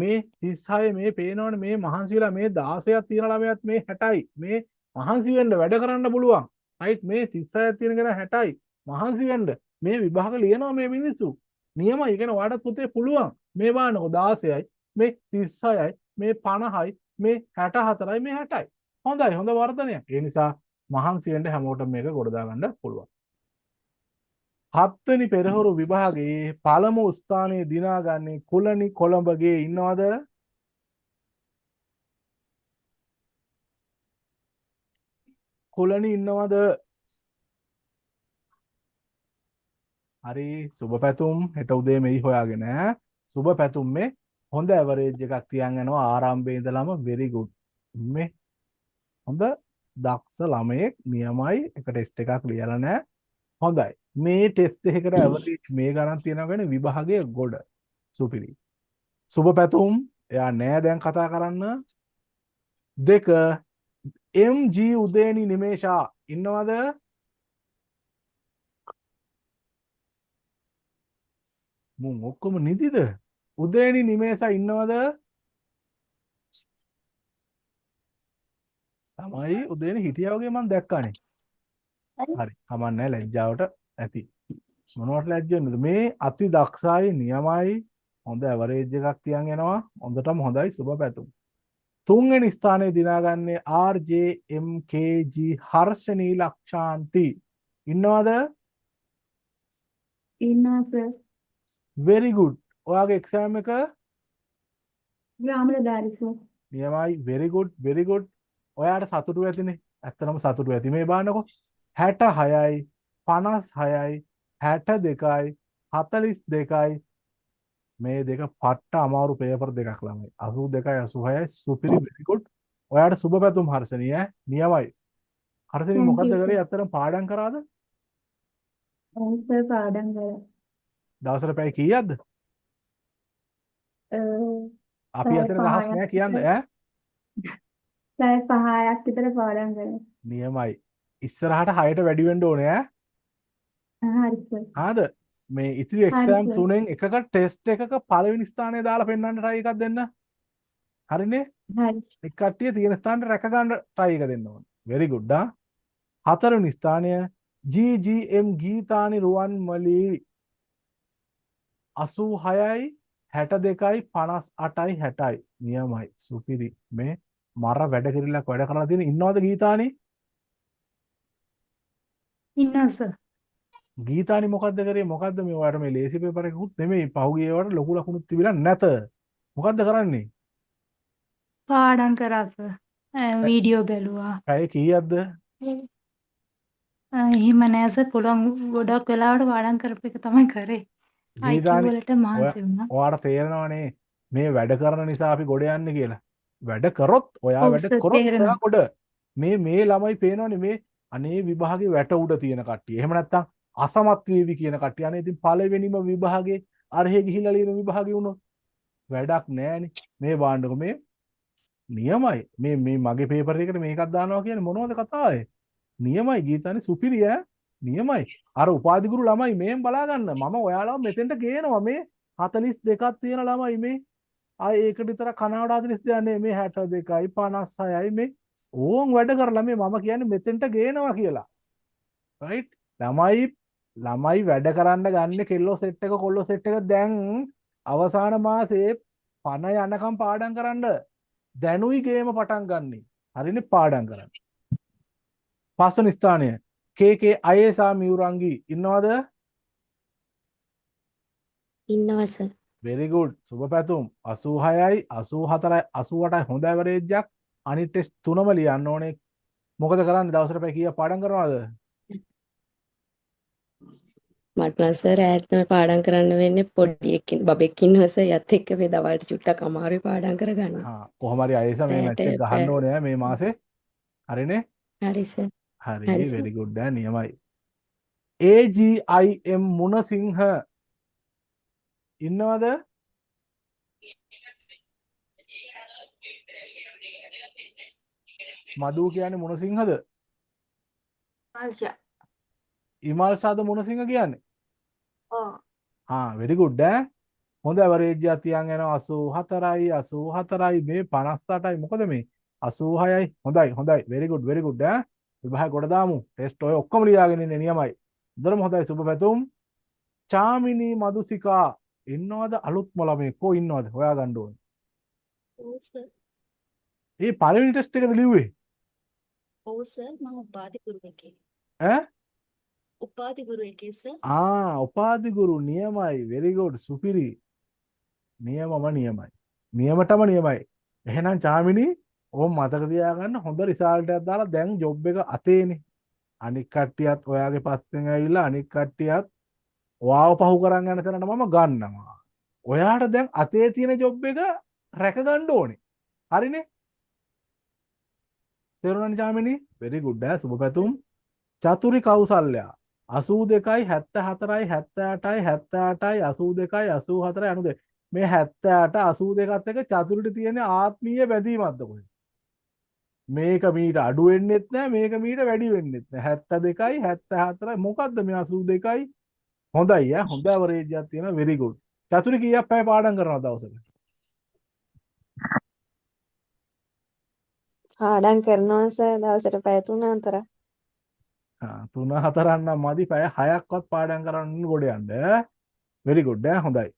මේ 36 මේ පේනවනේ මේ මහන්සිලා මේ 16ක් තියෙන ළමයාත් මේ 60යි මේ මහන්සි වෙන්න වැඩ කරන්න පුළුවන් රයිට් මේ 36ක් තියෙන කෙනා 60යි මහන්සි වෙන්න මේ විභාග ලියනවා මේ මිනිස්සු නියමයි කියන ඔයාලට පුතේ පුළුවන් මේ බලන්නකො 16යි මේ 36යි මේ 50යි මේ 64යි මේ 60යි හොඳයි හොඳ වර්ධනයක් ඒ නිසා මහන්සි වෙන්න හැමෝටම මේක ගොඩ දාගන්න පුළුවන් හත්වෙනි පෙරහුරු විභාගයේ පළමු ස්ථානයේ දිනාගන්නේ කුලනි කොළඹගේ ඉන්නවද? කුලනි ඉන්නවද? හරි සුබ පැතුම් හෙට උදේ මෙයි හොයාගෙන සුබ පැතුම් මේ හොඳ ඇවරේජ් එකක් තියන් යනවා ආරම්භයේ ඉඳලම very good මේ හොඳ දක්ෂ ළමයෙක් නියමයි එක ටෙස්ට් එකක් ලියලා නැහැ හොඳයි මේ ටෙස්ට් එකකට ඇවරේජ් මේ ගණන් තියනවා කියන්නේ විභාගයේ ගොඩ සුපිරි සුබ පැතුම් එයා නෑ දැන් කතා කරන්න දෙක MG උදේනි නිමේෂා ඉන්නවද මුන් ඔක්කොම නිදිද උදේනි නිමේෂා ඉන්නවද තමයි උදේනි හිටියා වගේ මම දැක්කානේ හරි කමන්නේ ලැජ්ජාවට ඇති මොනවට ලැජ්ජ වෙන්නද මේ අති දක්ෂයි නියමයි හොඳ ඇවරේජ් එකක් තියන් යනවා හොඳටම හොඳයි සුබ පැතුම් තුන්වෙනි ස්ථානයේ දිනාගන්නේ RJMKG හර්ෂණී ලක්ෂාන්ති ඉන්නවද ඉන්නවා සර්. very good ඔයාගේ එක්සෑම් එක ග්‍රාමලධාරී සර්. නියමයි very good ඔයාට සතුටු ඇතිනේ ඇත්තටම සතුටු ඇති මේ බලන්නකො 66යි 56යි 62යි 42යි මේ දෙක පට්ට අමාරු පේපර් දෙකක් ළමයි 82යි 86යි සුපිරි very good ඔයාට සුබ පැතුම් හර්ෂණී නියමයි හර්ෂණී Thank මොකද්ද you, කරේ sir. ඇත්තටම පාඩම් කරාද සර් පාඩම් කරා. දවසට පැය කීයක්ද අපි පැය අතර රහස් 5ක් නෑ කියන්න විතර ඈ පැය 5ක් විතර පාඩම් කරා. නියමයි ඉස්සරහට 6ට වැඩි වෙන්න ඕනේ ඈ හරි සර්. ආද මේ ඉතිරි හරි එක්සෑම් සර්. තුනෙන් එකක ටෙස්ට් එකක පළවෙනි ස්ථානය දාලා පෙන්වන්න try එකක් දෙන්න හරිනේ හරි. එක් කට්ටිය තියෙන ස්ථානට රැක ගන්න try එක දෙන්න ඕනේ very good හතරවෙනි ස්ථානය GGM ගීතානි රුවන්මලි 86යි 62යි 58යි 60යි නියමයි සුපිරි මේ මර වැඩ කිරිල්ලක් වැඩ කරලා තියෙන ඉන්නවද ගීතානි ඉන්නවා සර්. ගීතානි මොකද්ද කරේ මොකද්ද මේ ඔයාලට මේ ලේසි පේපර් එකකුත් නෙමෙයි පහුගිය ඒවාට ලොකු ලකුණුත් තිබිලා නැත මොකද්ද කරන්නේ පාඩම් කරා සර්. වීඩියෝ බැලුවා. පැය කීයක්ද එහෙම නෑ සර් පුළුවන් ගොඩක් වෙලාවට පාඩම් කරපු එක තමයි කරේ. IQ ගීතානි වලට මහන්සි වුණා. ඔයාට තේරෙනවනේ මේ වැඩ කරන නිසා අපි ගොඩ යන්නේ කියලා වැඩ කරොත් ඔයා ඔව් වැඩ සර් කරොත් ඔයා තේරෙනවා. ගොඩ මේ ළමයි පේනවනේ මේ අනේ විභාගේ වැට උඩ තියෙන කට්ටිය එහෙම නැත්නම් අසමත් වේවි කියන කට්ටිය අනේ ඉතින් පළවෙනිම විභාගේ අරහෙ ගිහිල්ලා ලියන විභාගේ වුණොත් වැඩක් නෑනේ මේ බාණ්ඩක මේ නියමයි මේ මගේ පේපර් එකට මේකක් දානවා කියන්නේ මොනවද කතාවේ නියමයි ගීතානි සුපිරි නියමයි අර උපාධිගුරු ළමයි මේන් බලා ගන්න මම ඔයාලව මෙතෙන්ට ගේනවා මේ 42ක් තියෙන ළමයි මේ ආ ඒකට විතර කනවාඩ 42 නේ මේ 62යි 56යි මේ ඕන් වැඩ කරලා මේ මම කියන්නේ මෙතෙන්ට ගේනවා කියලා රයිට් ළමයි වැඩ කරන්න ගන්න කෙල්ලෝ සෙට් එක කොල්ලෝ සෙට් එක දැන් අවසාන මාසේ පණ යනකම් පාඩම් කරන්න දැනුයි ගේම පටන් ගන්නෙ හරිනේ පාඩම් කරන්න පස්වෙනි ස්ථානය KK අයේසා මියුරංගි ඉන්නවද ඉන්නවා සර්. very good සුබ පැතුම් 86යි 84යි 88යි හොඳ ඇවරේජ් එකක් අනිත් ටෙස්ට් තුනම ලියන්න ඕනේ මොකද කරන්නේ දවසට පැය කීයක් පාඩම් කරනවද මට නම් සර් ඈතම පාඩම් කරන්න වෙන්නේ පොඩි එක්කින් බබෙක් ඉන්නවා සර්. යත් එක්ක මේ දවල්ට චුට්ටක් අමාරුයි පාඩම් කරගන්න. කොහොම හරි අයේසා මේ මැච් එක ගහන්න ඕනේ මේ මාසේ හරිනේ හරි සර්. හරි very good නියමයි AGIM මුණසිංහ ඉන්නවද මදු කියන්නේ මුණසිංහද ආශා. ඉමල්ෂාද මුණසිංහ කියන්නේ ඔව්. very good හොඳ ඇවරේජ් එකක් තියන් යනවා 84යි 84යි මේ 58යි මොකද මේ 86යි හොඳයි very good ඈ විභාග කොට දාමු ටෙස්ට් ඔය ඔක්කොම ලියාගෙන ඉන්නේ නියමයි හොඳටම හොඳයි සුබ පැතුම් චාමිනී මදුසිකා ඉන්නවද අලුත්ම ළමයි කෝ ඉන්නවද හොයාගන්න ඕනේ ඔව් සර්. මේ පළවෙනි ටෙස්ට් එකද ලිව්වේ ඔව් සර් මම උපාධි ගුරු එකේ. ඈ උපාධි ගුරු එකේ සර්. උපාධි ගුරු නියමයි very good සුපිරි නියමයි නියමටම නියමයි එහෙනම් චාමිනී ඕම් මතක තියාගන්න හොඳ රිසල්ට් එකක් දාලා දැන් ජොබ් එක අතේනේ අනික් කට්ටියත් ඔයාගේ පස්සෙන් ඇවිල්ලා අනික් කට්ටියත් ඔයාව පහු කරන් යන තැනට මම ගන්නවා ඔයාට දැන් අතේ තියෙන ජොබ් එක රැක ගන්න ඕනේ හරිනේ තේරුණානේ චාමිනී very good සුබ පැතුම් චතුරි කෞසල්‍යා 82යි 74යි 78යි 78යි 82යි 84යි 92 මේ 78 82ත් එක චතුරට තියෙන ආත්මීය බැඳීමක්ද කොහෙද මේක මීට අඩු වෙන්නෙත් නෑ මේක මීට වැඩි වෙන්නෙත් නෑ 72යි 74යි මොකද්ද මේ 82යි හොඳයි හොඳ ඇවරේජ් එකක් තියෙනවා very good චතුරි කීයක් පැය පාඩම් කරනවද දවසකට පාඩම් කරනවා සර් දවසට පැය 3-4ක්. 3-4 නම් මදි පැය 6ක්වත් පාඩම් කරන්න ගොඩ යන්න very good හොඳයි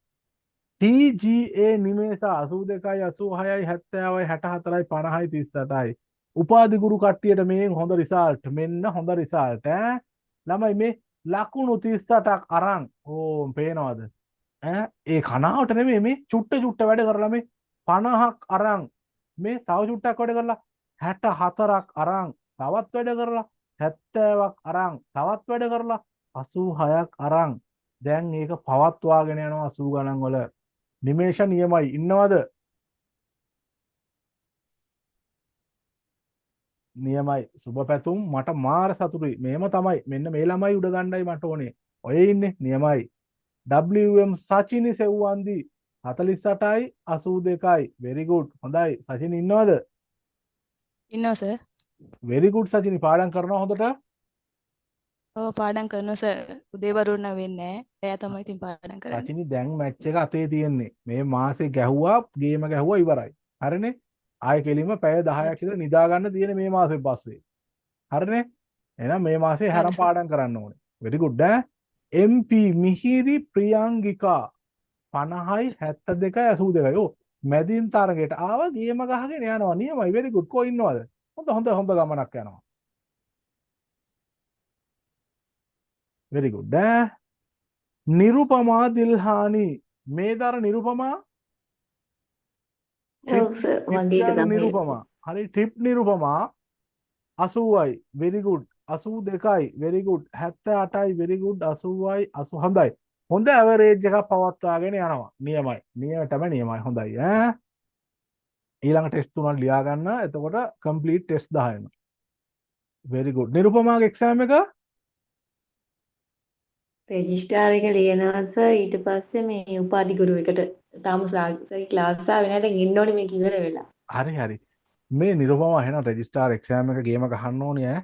TGA නිමේෂ 82යි 86යි 70යි 64යි 50යි 38යි උපාධි ගුරු කට්ටියට මේ හොඳ රිසල්ට් මෙන්න හොඳ රිසල්ට් ළමයි මේ ලකුණු 38ක් අරන් ඕම් පේනවද ඒ කනාවට නෙමෙයි මේ චුට්ට වැඩ කරලා මේ 50ක් අරන් මේ තව චුට්ටක් වැඩ කරලා 64ක් අරන් තවත් වැඩ කරලා 70ක් අරන් තවත් වැඩ කරලා 86ක් අරන් දැන් ඒක පවත්වාගෙන යනවා 80 ගණන් වල නිමේෂ නියමයි ඉන්නවද නියමයි සුබ පැතුම් මට මාර සතුටුයි මේම තමයි මෙන්න මේ ළමයි උඩ ගන්නයි මට ඕනේ ඔය ඉන්නේ නියමයි WM සචිනි සෙව්වන්දි 48යි 82යි very good හොඳයි සචිනි ඉන්නවද ඉන්නවා සර්. very good සචිනි පාඩම් කරනවා හොඳට ඔව් පාඩම් කරනවා සර්. උදේ වරුණ වෙන්නේ නැහැ. එයා තමයි ඉතින් පාඩම් කරන්නේ. සචිනි දැන් මැච් එක අතේ තියෙන්නේ මේ මාසේ ගැහුවා ගේම ගැහුවා ඉවරයි හරිනේ ආයෙ කෙලින්ම පැය 10ක් විතර නිදා ගන්න තියෙන මේ මාසෙන් පස්සේ හරිනේ එහෙනම් මේ මාසේ හැරම් පාඩම් කරන්න ඕනේ very good MP මිහිරි ප්‍රියංගිකා 50යි 72යි 82යි ඕ මැදින් තරගයට ආවා ගේම ගහගෙන යනවා නියමයි very good කො ඉන්නවද හොඳ ගමනක් යනවා very good නිරුපමා දිල්හානි මේ දර නිරුපමා ඔව් සර් වගේ එක තමයි. නිරුපමා හරි ටිප් නිරුපමා 80යි very good 82යි very good 78යි very good 80යි 80 හොඳයි හොඳ ඇවරේජ් එකක් පවත්වාගෙන යනවා නියමයි නියමටම නියමයි හොඳයි ඊළඟ ටෙස්ට් තුනක් ලියා ගන්න එතකොට කම්ප්ලීට් ටෙස්ට් 10ම very good නිරුපමාගේ එක්සෑම් එක රෙජිස්ටාර් එක ලියනවා සර් ඊට පස්සේ මේ උපාධි ගුරු එකට තාම සාකච්ඡා ක්ලාස් ආවේ නැහැ දැන් එන්න ඕනේ මේක ඉවර වෙලා. හරි මේ නිරුපමා එහෙනම් රෙජිස්ටාර් එක්සෑම් එක ගේම ගහන්න ඕනේ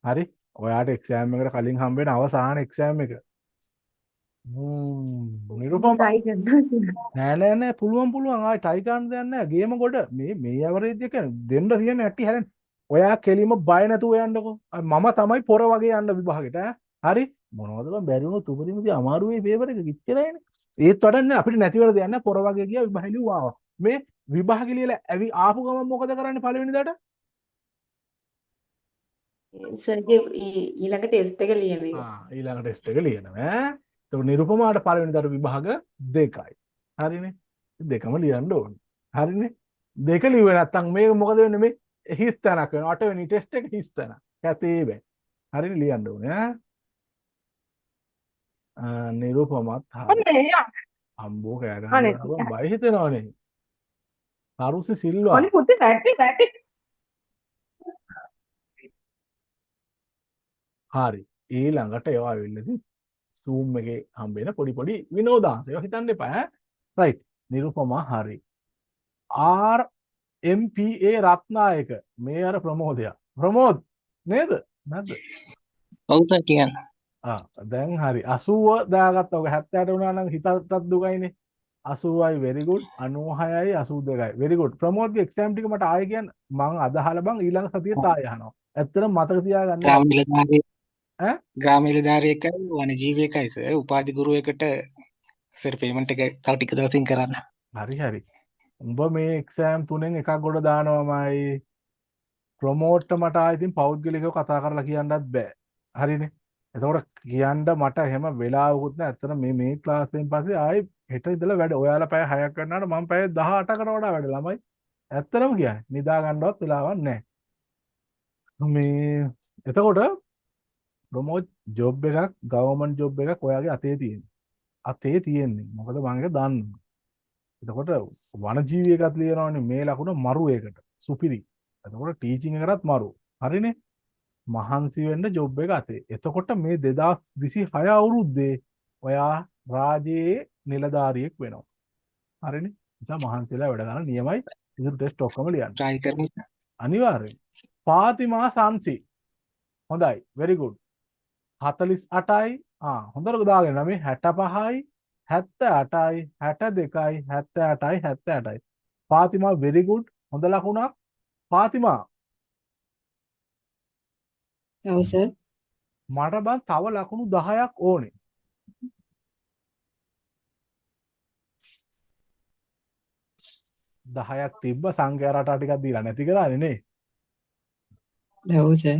හරි ඔයාට එක්සෑම් එකට කලින් හම්බ වෙන අවසාන එක්සෑම් එක නිරුපමා try කරනවා සර්. නෑ පුළුවන් ආයි ටයි ගන්න දෙයක් නෑ ගේම ගොඩ මේ ඇවරේජ් එක දෙන්න තියෙන ඇටි හැරෙන්න ඔයා කෙලිම බය නැතුව යන්නකෝ මම තමයි පොර වගේ යන්න විභාගෙට හරි මොනවද බං බැරි වුණොත් උපරිමදී අමාරුවේ පේපර් එක කිච්චරයිනේ ඒත් වඩන්නේ අපිට නැති වෙලා දෙයක් නෑ පොර වගේ ගියා විභාගෙ ලිව්වා මේ විභාගෙ ලියලා ආපු ගමන් මොකද කරන්නේ පළවෙනි දාට සර්ගේ ඊළඟ ටෙස්ට් එක ලියන එක. ඊළඟ ටෙස්ට් එක ලියනවා ඒක නිරුපමාට පළවෙනි දාට විභාග 2යි හරිනේ දෙකම ලියන්න ඕනේ හරිනේ දෙක ලිව්වේ නැත්තම් මේක මොකද වෙන්නේ මේ හිස් තැනක් වෙනවා 8 වෙනි ටෙස්ට් එක හිස් තැන කැතේ බෑ හරිනේ ලියන්න ඕනේ නිරුපමත් අම්බෝ කෑ ගන්නවා බය හිතෙනවනේ අරුසි සිල්වා හරි ඊළඟට ඒවා ඇවිල්ලාදී Zoom එකේ හම්බෙන පොඩි විනෝදාංශ ඒවා හිතන්න එපා right නිරුපමා හරි RMPA රත්නායක මේ අර ප්‍රමෝද් නේද නැද්ද ඔව් සර් කියන්න. දැන් හරි 80 දාගත්තා ඔක 70ට වුණා නම් හිතටත් දුකයිනේ 80යි very good 96යි 82යි very good ප්‍රමෝද්ගේ එක්සෑම් ටික මට ආයෙ කියන්න මං අදහලා බං ඊළඟ සතියේ තාය යනවා ඇත්තටම මතක තියාගන්න ග්‍රාම නිලධාරියෙක් ඈ ග්‍රාම නිලධාරියෙක්යි වනජීවියෙක්යි සර් උපාධි ගුරුවෙකුට සර් පේමන්ට් එක තව ටික දවසින් කරන්න. හරි හරි උඹ මේ එක්සෑම් තුනෙන් එකක් ගොඩ දානවමයි ප්‍රමෝට්ට මට ආයෙ ඉතින් පෞද්ගලිකව කතා කරලා කියන්නත් බෑ හරිනේ එතකොට කියන්න මට එහෙම වෙලාවකුත් නෑ ඇත්තට මේ ක්ලාස් එකෙන් පස්සේ ආයෙ හෙට ඉඳලා වැඩ ඔයාලා පැය 6ක් කරනාට මම පැය 18කට වඩා වැඩ ළමයි ඇත්තටම කියන්නේ නිදා ගන්නවත් වෙලාවක් නෑ මේ එතකොට ප්‍රමෝට් ජොබ් එකක් ගවර්න්මන්ට් ජොබ් එකක් ඔයාගේ අතේ තියෙන්නේ මොකද මම ඒක දන්නවා එතකොට වනජීවී එකක් ලියනවනේ මේ ලකුණ මරු එකට සුපිරි එතකොට ටීචින් එකටත් මරු හරිනේ මහන්සි වෙන්න ජොබ් එක අතේ එතකොට මේ 2026 අවුරුද්දේ ඔයා රාජයේ නිලධාරියෙක් වෙනවා හරිනේ නිසා මහන්සිලා වැඩ ගන්න නියමයි ඉතින් ටෙස්ට් ඔක්කොම ලියන්න try කරමු. අනිවාර්යෙන් පාතිමා සංසි හොඳයි very good 48යි හොඳට දාගෙන මේ 65යි 78යි 62යි 78යි 78යි පාතිමා very good හොඳ ලකුණක් පාතිමා ඔව් සර්. මට බං තව ලකුණු 10ක් ඕනේ 10ක් තිබ්බ සංඛ්‍යා රටා ටිකක් දීලා නැති කරානේ නේ ඔව් සර්.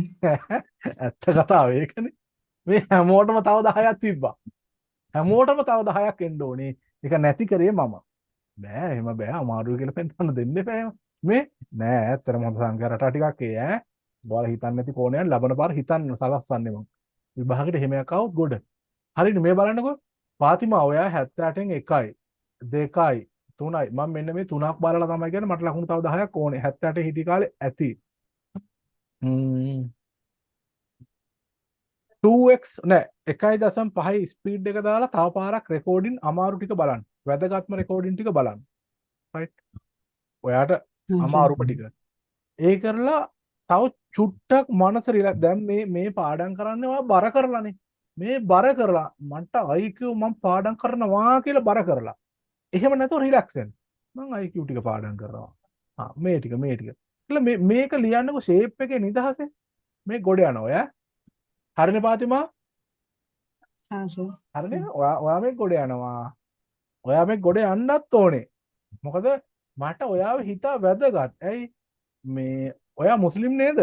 ඇත්ත කතාව ඒකනේ මේ හැමෝටම තව 10ක් තිබ්බා හැමෝටම තව 10ක් එන්න ඕනේ ඒක නැති කරේ මම බෑ එහෙම බෑ අමාරුයි කියලා පෙන්නන්න දෙන්න එපා එහෙම මේ නෑ ඇත්තටම හොඳ සංඛ්‍යා රටා ටිකක් ඒ ඈ බෝල හිතන්නේ නැති කෝණයක් ලබන පාර හිතන්න සලස්සන්නේ මම විභාගෙට එහෙම එකක් આવුත් ගොඩ හරිනේ මේ බලන්නකෝ පාතිමා ඔයා 78න් 1යි 2යි 3යි මම මෙන්න මේ 3ක් බලලා තමයි කියන්නේ මට ලකුණු තව 10ක් ඕනේ 78 හිටි කාලේ ඇති 2x නෑ 1.5 ස්පීඩ් එක දාලා තව පාරක් රෙකෝඩින් අමාරු ටික බලන්න වැදගත්ම රෙකෝඩින් ටික බලන්න රයිට් ඔයාට අමාරුම ටික ඒ කරලා තව චුට්ටක් මනස රිලැක්ස් දැන් මේ පාඩම් කරන්නේ ඔයා බර කරලානේ මේ බර කරලා මන්ට IQ මම පාඩම් කරනවා කියලා බර කරලා එහෙම නැතුව රිලැක්ස් වෙන්න මම IQ ටික පාඩම් කරනවා මේ ටික කියලා මේක ලියන්නකො ෂේප් එකේ නිදහසේ මේ ගොඩ යනවා ඈ හරිනේ පාතිමා ආ සර්. හරිනේ ඔයා මේ ගොඩ යනවා ඔයා මේ ගොඩ යන්නත් ඕනේ මොකද මට ඔයාව හිතා වැදගත් ඇයි මේ ඔයා මුස්ලිම් නේද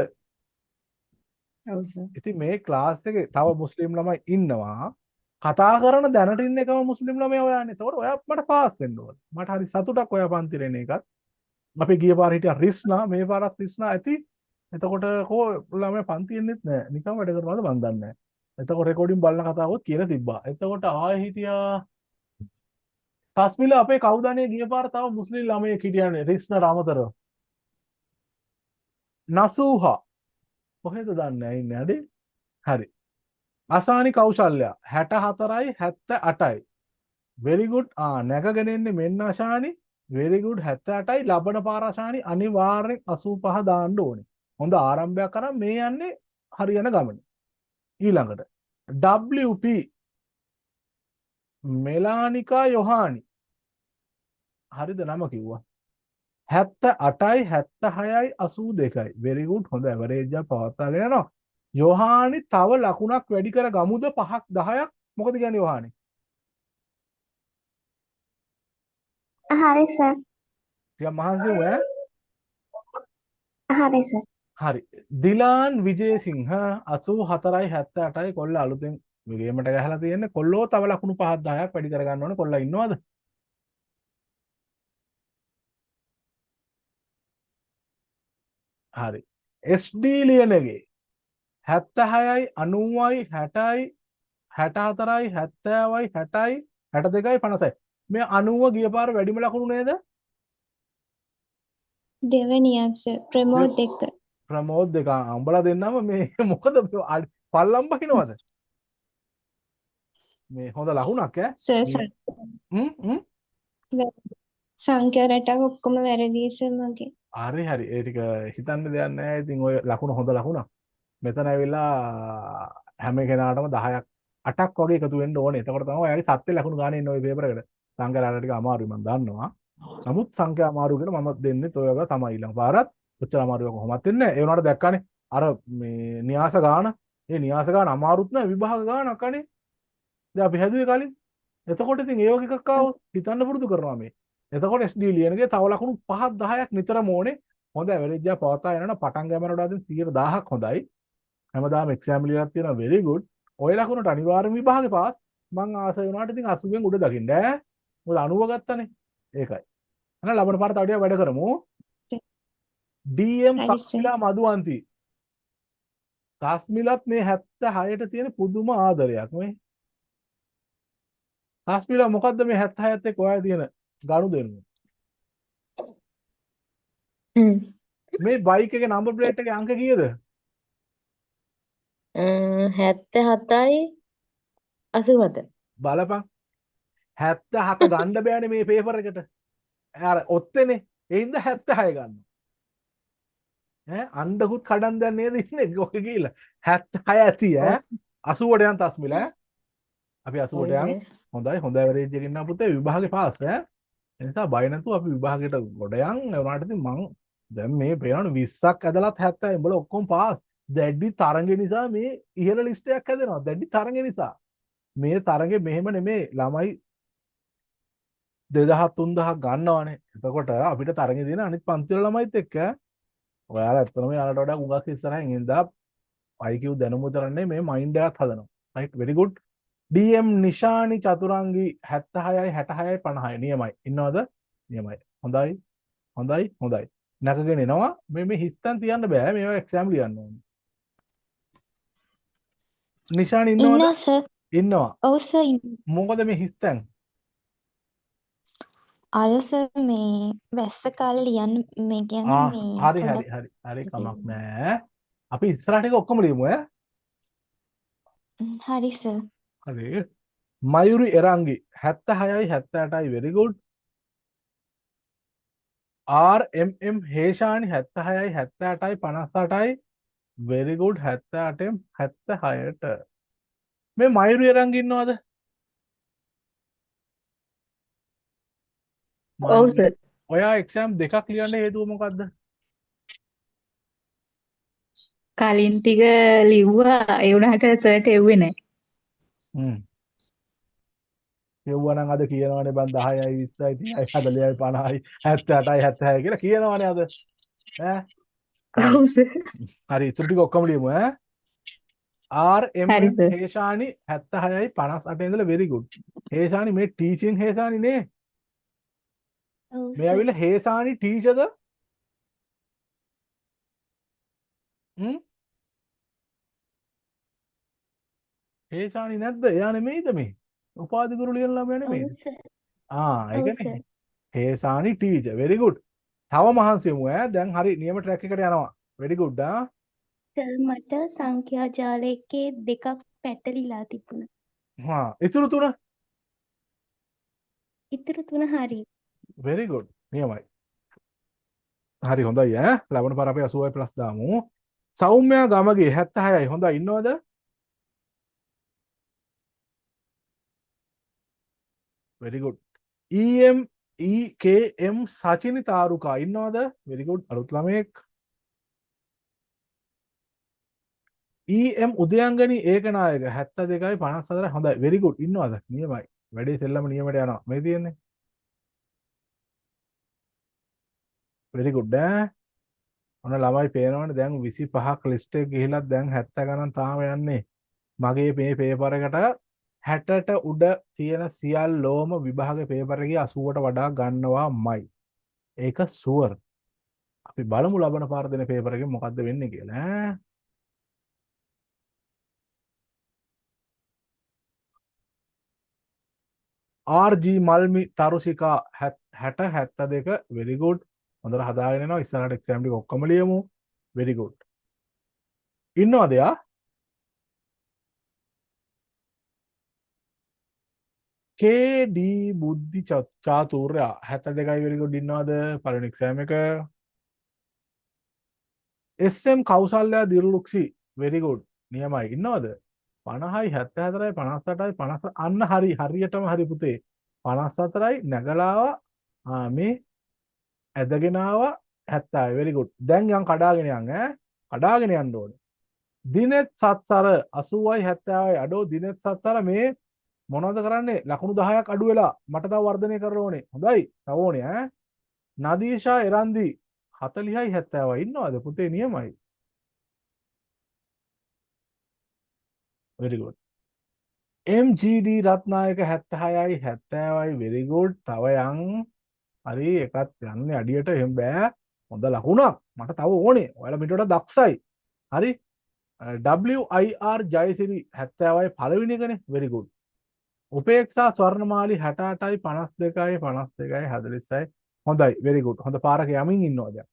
ඔව් සර්. ඉතින් මේ ක්ලාස් එකේ තව මුස්ලිම් ළමයි ඉන්නවා කතා කරන දැනට ඉන්න එකම මුස්ලිම් ළමයා ඔයානේ. ඒතකොට ඔයා මට පාස් වෙන්න ඕනේ. මට හරි සතුටක් ඔයා පන්තිරේ එන එකත්. අපි ගිය පාර හිටියා රිස්නා මේ පාරත් රිස්නා ඇති. එතකොට කෝ ළමයා පන්ති එන්නෙත් නෑ. නිකන් වැඩ කරනවද මන් දන්නේ නෑ. එතකොට රෙකෝඩින් බලන කතාවොත් කියලා තිබ්බා. එතකොට ආයෙ හිටියා තස්මිල අපේ කවුදනේ ගිය පාර තව මුස්ලිම් ළමයෙක් හිටියානේ රිස්නාට අමතරව. නසූහා කොහෙද දන්නේ නැහැ ඉන්නේ අඩේ. හරි. අසානි කෞශල්‍ය 64යි 78යි. very good. නැගගෙන ඉන්නේ මෙන්න අශානි. very good 78යි ලබන පාර අශානි අනිවාර්යෙන් 85 දාන්න ඕනේ. හොඳ ආරම්භයක් කරන් මේ යන්නේ හරියන ගමන. ඊළඟට WP මෙලානිකා යොහානි. හරිද නම කිව්වා. 78යි 76යි 82යි. very good. හොඳ ඇවරේජ් එක පවත්වාගෙන යනවා. යොහානි තව ලකුණක් වැඩි කර ගමුද 5ක් 10ක් මොකද කියන්නේ යොහානි? හරි සර්. ටිකක් මහන්සි වෙමු ඈ. හරි සර්. හරි. දිලාන් විජේසිංහ 84යි 78යි කොල්ල අලුතෙන් ගේමට ගහලා තියෙන්නේ. කොල්ලෝ තව ලකුණු 5ක් 10ක් වැඩි කර ගන්න ඕනේ. කොල්ලා ඉන්නවද? හරි. SD ලියනගේ 76යි 90යි 60යි 64යි 70යි 60යි 62යි 50යි මේ 90 ගිය පාර වැඩිම ලකුණු නේද? දෙවනියක් සර්. ප්‍රමෝද් එක. ප්‍රමෝද් දෙක උඹලා දෙන්නම මේ මොකද පල්ලම් බහිනවද? මේ හොඳ ලකුණක් ඈ. සර් සංඛ්‍යා රටාව ඔක්කොම වැරදි සර් මගේ. හරි හරි ඒ ටික හිතන්න දෙයක් නැහැ. ඉතින් ඔය ලකුණ හොඳ ලකුණක්. මෙතන ඇවිල්ලා හැම කෙනාටම 10ක් 8ක් වගේ එකතු වෙන්න ඕනේ. එතකොට තමයි ඔයාගේ සත්‍ය ලකුණු ගන්න ඉන්න ඔය පේපර් එකට. සංඛ්‍යා රටට ටික අමාරුයි මම දන්නවා. නමුත් සංඛ්‍යා අමාරු කියලා මම දෙන්නේ ඔය වගේ තමයි ඊළඟ පාරත් ඔච්චර අමාරුව කොහොමත් වෙන්නේ නැහැ. ඒ වුණාට දැක්කනේ අර මේ න්‍යාස ගාන ඒ න්‍යාස ගාන අමාරුත් නෑ විභාග ගානක් අනේ. දැන් අපි හැදුවේ කලින්. එතකොට ඉතින් ඒ වගේ එකක් ආවොත් හිතන්න පුරුදු කරනවා මේ. එතකොට SD ලියනගේ තව ලකුණු 5ක් 10ක් නිතරම ඕනේ. හොඳ ඇවරේජ් එක පවත්වා යනවනම් පටන් ගන්නකොට වඩා 100,000ක් හොඳයි. හැමදාම එක්සෑම් ලියලා තියෙනවා very good. ඔය ලකුණට අනිවාර්යම විභාගේ පාස්. මං ආසයි වුණාට ඉතින් 80ෙන් උඩ දකින්න ඈ. මොකද 90 ගත්තනේ. ඒකයි. එහෙනම් ලබන පාර තව ටිකක් වැඩ කරමු. DM හරි සර්. සස්මිලා මදුවන්ති. සස්මිලත් මේ 76ට තියෙන පුදුම ආදරයක් මේ. සස්මිලා මොකද්ද මේ 76ත් එක්ක ඔයා තියෙන ගනුදෙනුව? මේ බයික් එකේ නම්බර් ප්ලේට් එකේ අංක කීයද? 77යි 87. බලපන් 77 ගන්න බෑනේ මේ පේපර් එකට. අර ඔත්තේනේ. ඒ හින්දා 76 ගන්න. ඈ අණ්ඩකුත් කඩන් දැන් නේද ඉන්නේ ඔක කියලා. 76 ඇති ඈ. 80ට යන් තස්මිල ඈ. අපි 80ට යන්. හොඳයි හොඳ ඇවරේජ් එකකින් නා පුතේ විභාගේ පාස් ඈ. ඒ නිසා බය නැතුව අපි විභාගයට ගොඩ යන්. ඒ වුණාට ඉතින් මං දැන් මේ පේනවනේ 20ක් ඇදලත් 70 උඹලා ඔක්කොම පාස්. දැඩි තරඟ නිසා මේ ඉහළ ලිස්ට් එකක් හැදෙනවා. දැඩි තරඟ නිසා. මේ තරඟේ මෙහෙම නෙමේ ළමයි 2000 3000 ගන්නවනේ. එතකොට අපිට තරඟේ දින අනිත් පන්ති වල ළමයිත් එක්ක ඔයාලා ඇත්තටම යාලට වඩා උගක් ඉස්සරහින් ඉඳලා IQ දැනුම විතරනේ මේ මයින්ඩ් එකත් හදනවා. right very good. DM නිශානි චතුරංගි 76යි 66යි 50යි නියමයි. ඉන්නවද? නියමයි. හොඳයි. හොඳයි. හොඳයි. නැකගෙන එනවා. මේ හිස්තන් තියන්න බෑ. මේවා එක්සෑම් ලියන්න ඕනේ. නිශානි ඉන්නවද? ඉන්නවා සර්. ඉන්නවා. ඔව් සර්. මොකද මේ හිස්තන්? අර සර් මේ වැස්ස කාලේ ලියන්න මේ කියන්නේ ආ මේ හරි පොඩක් හරි හරි හරි කමක් නෑ. අපි ඉස්සරහට එක ඔක්කොම ලියමු ඈ. හරි සර්. හරි. Mayuri එරංගි 76යි 78යි very good. RMM Heshani 76යි 78යි 58යි very good 78න් 76ට. මේ මයුරි එරංගි ඉන්නවද? ඔව් සර්. ඔයා එක්සෑම් දෙකක් ලියන්න හේතුව මොකද්ද? කලින් ටික ලිව්වා ඒ වුණාට සර්ට එව්වේ නැහැ. හ්ම්. කියවුවා නම් අද කියනවනේ බන් 10යි 20යි 30යි 40යි 50යි 78යි 76යි කියලා කියනවනේ අද. ඈ ඔව් සර්. හරි ඉතුරු ටික ඔක්කොම ලියමු ඈ. RMM හරි සර්. හේෂානි 76යි 58 ඉඳලා very good. හේෂානි මේ ටීචින් හේෂානි නේ. ඔව් මේ සර්. ඇවිල්ලා හේෂානි ටීචර්ද? හ්ම් හේෂානි නැද්ද? එයා නෙමෙයිද මේ? උපාධි ගුරු ලියන ළමයා ඔව් නෙමෙයිද? සර්. ඒක ඔව් නේ. Sir. Heshani teacher very good. තව මහන්සි වෙමු ඈ. දැන් හරි නියම ට්‍රැක් එකට යනවා. very good ආ. සර් මට සංඛ්‍යා ජාලයකේ දෙකක් පැටලිලා තිබුණා. හා ඉතුරු තුන ඉතුරු තුන හරි. very good. නියමයි. හරි හොඳයි ඈ. ලබන පාර අපි 80යි ප්ලස් දාමු. සෞම්‍යා ගමගේ 76යි හොඳයි ඉන්නවද? very good. EKM Sachini Taruka ඉන්නවද? very good. අලුත් ළමයෙක්. උදයංගනි ඒකනායක 72යි 54යි හොඳයි very good. ඉන්නවද? නියමයි. වැඩේ සෙල්ලම නියමයට යනවා. මේ තියෙන්නේ. very good ඈ. ඔන්න ළමයි පේනවනේ දැන් 25ක් ලිස්ට් එක ගිහිලා දැන් 70 ගණන් තාම යන්නේ. මගේ මේ පේපර් එකට 60ට උඩ තියෙන සියල්ලෝම විභාග පේපර් එකේ 80ට වඩා ගන්නවාමයි. ඒක ෂුවර්. අපි බලමු ලබන පාර දෙන පේපර් එකෙන් මොකද්ද වෙන්නේ කියලා ඈ. RG මල්මි තරුෂිකා 60 72 very good. හොඳට හදාගෙන යනවා. ඉස්සරහට එක්සෑම් ටික ඔක්කොම ලියමු. very good. ඉන්නවද යා? KD බුද්ධි චාතුර්ය 72යි very good ඉන්නවද? පළවෙනි එක්සෑම් එක. SM කෞසල්‍යා දිරුලුක්සි very good. නියමයි. ඉන්නවද? 50යි 74යි 58යි 50 අන්න හරි හරියටම හරි පුතේ. 54යි නැගලා ආවා මේ ඇදගෙන ආවා 70යි very good දැන් යන් කඩාගෙන යන් ඈ කඩාගෙන යන්න ඕනේ දිනෙත් සත්සර 80යි 70යි අඩෝ දිනෙත් සත්සර මේ මොනවද කරන්නේ ලකුණු 10ක් අඩු වෙලා මට තව වර්ධනය කරන්න ඕනේ හොඳයි තව ඕනේ ඈ නදීෂා එරන්දි 40යි 70යි ඉන්නවද පුතේ නියමයි very good MGD Ratnayake 76යි 70යි very good තව යන් හරි එකත් යන්නේ අඩියට එහෙම බෑ හොඳ ලකුණක් මට තව ඕනේ ඔයාලා මිට වඩා දක්ෂයි හරි WIR ජයසිරි 70යි පළවෙනි එකනේ very good උපේක්ෂා ස්වර්ණමාලි 68යි 52යි 52යි 40යි හොඳයි very good හොඳ පාරක යමින් ඉන්නවා දැන්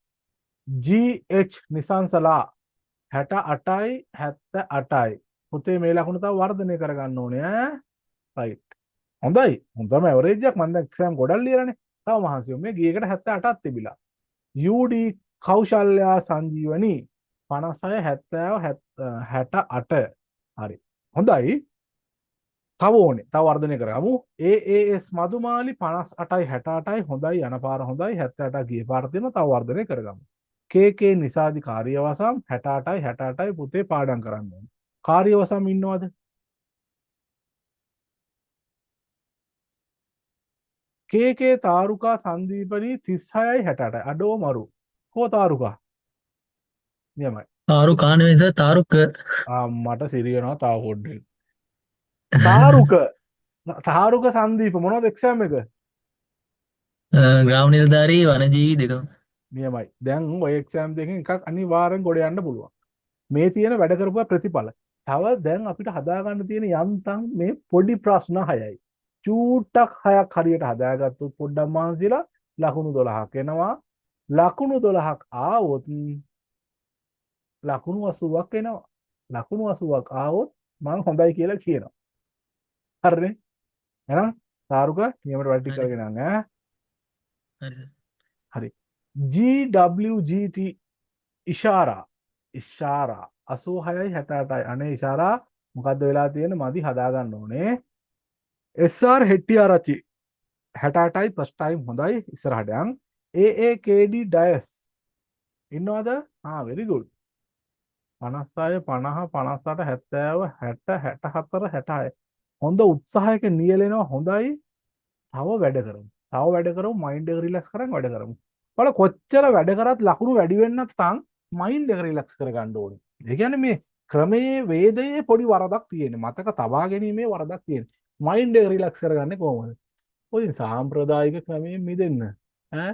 GH නිසංසලා 68යි 78යි පුතේ මේ ලකුණ තව වර්ධනය කරගන්න ඕනේ ඈ right හොඳයි හොඳම ඇවරේජ් එකක් මම දැන් එක්සෑම් ගොඩක් ලියලානේ තව මහන්සි මේ ගියකට 78ක් තිබිලා UD කෞශල්‍යා සංජීවනි 56 70 68 හරි හොඳයි තව ඕනේ තව වර්ධනය කරගමු AAS මදුමාලි 58යි 68යි හොඳයි යන පාර හොඳයි 78 ගිය පාර තියෙනවා තව වර්ධනය කරගමු KK නිසාදි කාර්යවසම් 68යි 68යි පුතේ පාඩම් කරන්න ඕනේ කාර්යවසම් ඉන්නවද KK තාරුකා සංදීපනී 36යි 68යි අඩෝ මරු කෝ තාරුකා නියමයි තාරුකා නෙවෙයි සර් තාරුක මට සිරියනවා තාව පොඩ්ඩක් තාරුක සංදීප මොනවද එක්සෑම් එක ග්‍රාම නිලධාරී වනජීවි දෙකම නියමයි දැන් ඔය එක්සෑම් දෙකෙන් එකක් අනිවාර්යෙන් ගොඩ යන්න පුළුවන් මේ තියෙන වැඩ කරපුවා ප්‍රතිඵල තව දැන් අපිට හදාගන්න තියෙන යන්තම් මේ පොඩි ප්‍රශ්න 6යි චූට්ටක් 6ක් හරියට හදාගත්තොත් පොඩ්ඩක් මහන්සිලා ලකුණු 12ක් එනවා ලකුණු 12ක් ආවොත් ලකුණු 80ක් එනවා ලකුණු 80ක් ආවොත් මම හොඳයි කියලා කියනවා හරිනේ එහෙනම් තාරුක නියමයට වැඩ ටික කරගෙන යන්න ඈ හරි සර් හරි GWGT ඉෂාරා 86යි 68යි අනේ ඉෂාරා මොකද්ද වෙලා තියෙන්නේ මදි හදා ගන්න ඕනේ SR හෙට්ටිආරච්චි 68යි ෆස්ට් ටයිම් හොඳයි ඉස්සරහට යන් AAKD ඩයස් ඉන්නවද very good 56 50 58 70 60 64 66 හොඳ උත්සාහයක නියැලෙනවා හොඳයි තව වැඩ කරමු මයින්ඩ් එක රිලැක්ස් කරන් වැඩ කරමු බලන්න කොච්චර වැඩ කරත් ලකුණු වැඩි වෙන්න නැත්නම් මයින්ඩ් එක රිලැක්ස් කරගන්න ඕනේ ඒ කියන්නේ මේ ක්‍රමයේ වේදයේ පොඩි වරදක් තියෙන්නේ මතක තබා ගැනීමේ වරදක් තියෙන්නේ මයින්ඩ් එක රිලැක්ස් කරගන්නේ කොහොමද ඔය සාම්ප්‍රදායික ක්‍රමයෙන් මිදෙන්න ඈ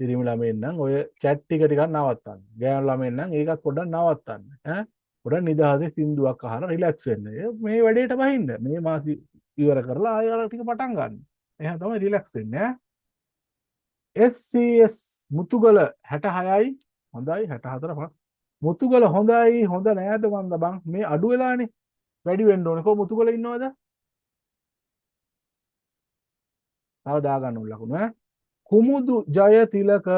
පිරිමි ළමෙන් නම් ඔය chat ටික ටිකක් නවත්තන්න ගෑනු ළමෙන් නම් ඒකත් පොඩ්ඩක් නවත්තන්න ඈ පොඩ්ඩක් නිදහසේ සින්දුවක් අහලා රිලැක්ස් වෙන්න මේ වැඩේට බහින්න මේ මාසි ඉවර කරලා ආයෙ අර ටික පටන් ගන්න එහෙනම් තමයි රිලැක්ස් වෙන්නේ SCS මුතුගල 66යි හොඳයි 64 මුතුගල හොඳයි හොඳ නෑද මන්ද බං මේ අඩු වෙලානේ වැඩි වෙන්න ඕනේ කො මුතුගල ඉන්නවද තව දාගන්න ඕන ලකුණු කුමුදු ජය තිලක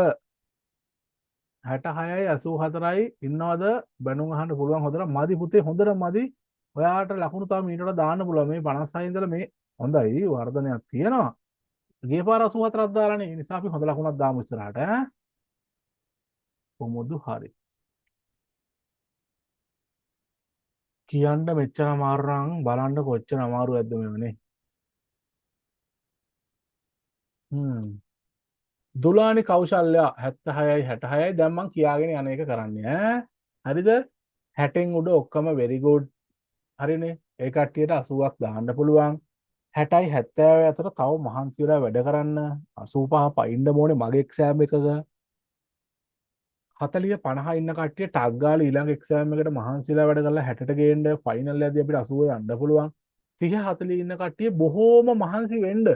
66යි 84යි ඉන්නවද බැනුම් අහන්න පුළුවන් හොඳට මදි පුතේ හොඳට මදි ඔයාට ලකුණු තව මීට වඩා දාන්න පුළුවන් මේ 56 ඉඳලා මේ හොඳයි වර්ධනයක් තියෙනවා ගිය පාර 84ක් දාලානේ ඒ නිසා අපි හොඳ ලකුණක් දාමු ඉස්සරහට ඈ කුමුදු හරි කියන්න මෙච්චර අමාරු නම් බලන්න කොච්චර අමාරුවක්ද මේවනේ දුලානි කෞශල්‍යා 76යි 66යි දැන් මං කියාගෙන යන එක කරන්නේ ඈ හරිද 60න් උඩ ඔක්කොම very good හරිනේ ඒ කට්ටියට 80ක් දාන්න පුළුවන් 60යි 70 අතර තව මහන්සි වෙලා වැඩ කරන්න 85 පයින්න ඕනේ මගේ එක්සෑම් එකක 40 50 ඉන්න කට්ටිය ටග් ගාලා ඊළඟ එක්සෑම් එකට මහන්සිලා වැඩ කරලා 60ට ගේන්න ෆයිනල් එකදී අපිට 80 යන්න පුළුවන් 30 40 ඉන්න කට්ටිය බොහෝම මහන්සි වෙන්න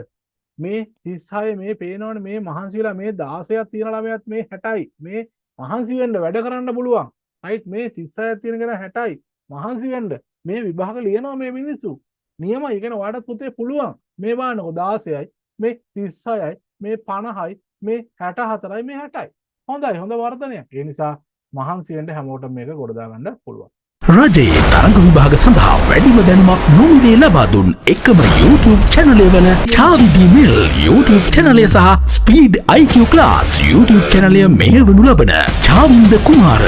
මේ 36 මේ පේනවනේ මේ මහන්සිලා මේ 16ක් තියෙන ළමයාත් මේ 60යි මේ මහන්සි වෙන්න වැඩ කරන්න පුළුවන් රයිට් මේ 36ක් තියෙන කෙනා 60යි මහන්සි වෙන්න මේ විභාග ලියනවා මේ මිනිස්සු නියමයි කියන ඔයාලට පුතේ පුළුවන් මේ බලන්නකො 16යි මේ 36යි මේ 50යි මේ 64යි මේ 60යි හොඳයි හොඳ වර්ධනයක් ඒ නිසා මහන්සි වෙන්න හැමෝටම මේක ගොඩ දා ගන්න පුළුවන් රජයේ තරඟ විභාග සඳහා වැඩිම දැනුමක් නොමිලේ ලබා දුන් එකම YouTube channel වන චාවිදි මිල් YouTube channel සහ Speed IQ Class YouTube channel මෙහෙවනු ලබන චාවින්ද කුමාර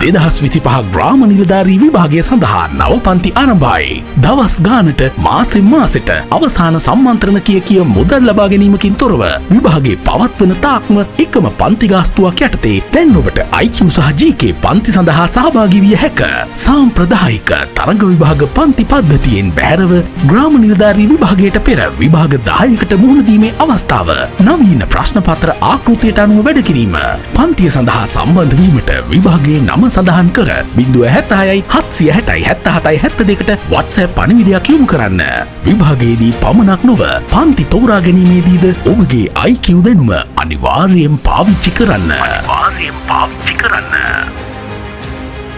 2025 ග්‍රාම නිලධාරී විභාගය සඳහා නව පන්ති ආරම්භයි. දවස් ගානට මාසෙන් මාසෙට අවසාන සම්මන්ත්‍රණ කිය මුදල් ලබා ගැනීමකින් තොරව විභාගේ පවත්වන තාක්ම එකම පන්ති ගාස්තුවක් යටතේ දැන් ඔබට IQ සහ GK පන්ති සඳහා සහභාගී විය හැක. සාම්ප්‍රදායික තරඟ විභාග පන්ති පද්ධතියෙන් බැහැරව ග්‍රාම නිලධාරී විභාගයට පෙර විභාග 10කට මුහුණ දීමේ අවස්ථාව. නවීන ප්‍රශ්න පත්‍ර ආකෘතියට අනුව වැඩ කිරීම. පන්තිය සඳහා සම්බන්ධ වීමට විභාගයේ නම සඳහන් කර 076 760 77 72ට WhatsApp පණිවිඩයක් යොමු කරන්න. විභාගයේදී පමණක් නොව පන්ති තෝරා ගැනීමේදීද ඔබගේ IQ දැනුම අනිවාර්යයෙන් පාවිච්චි කරන්න.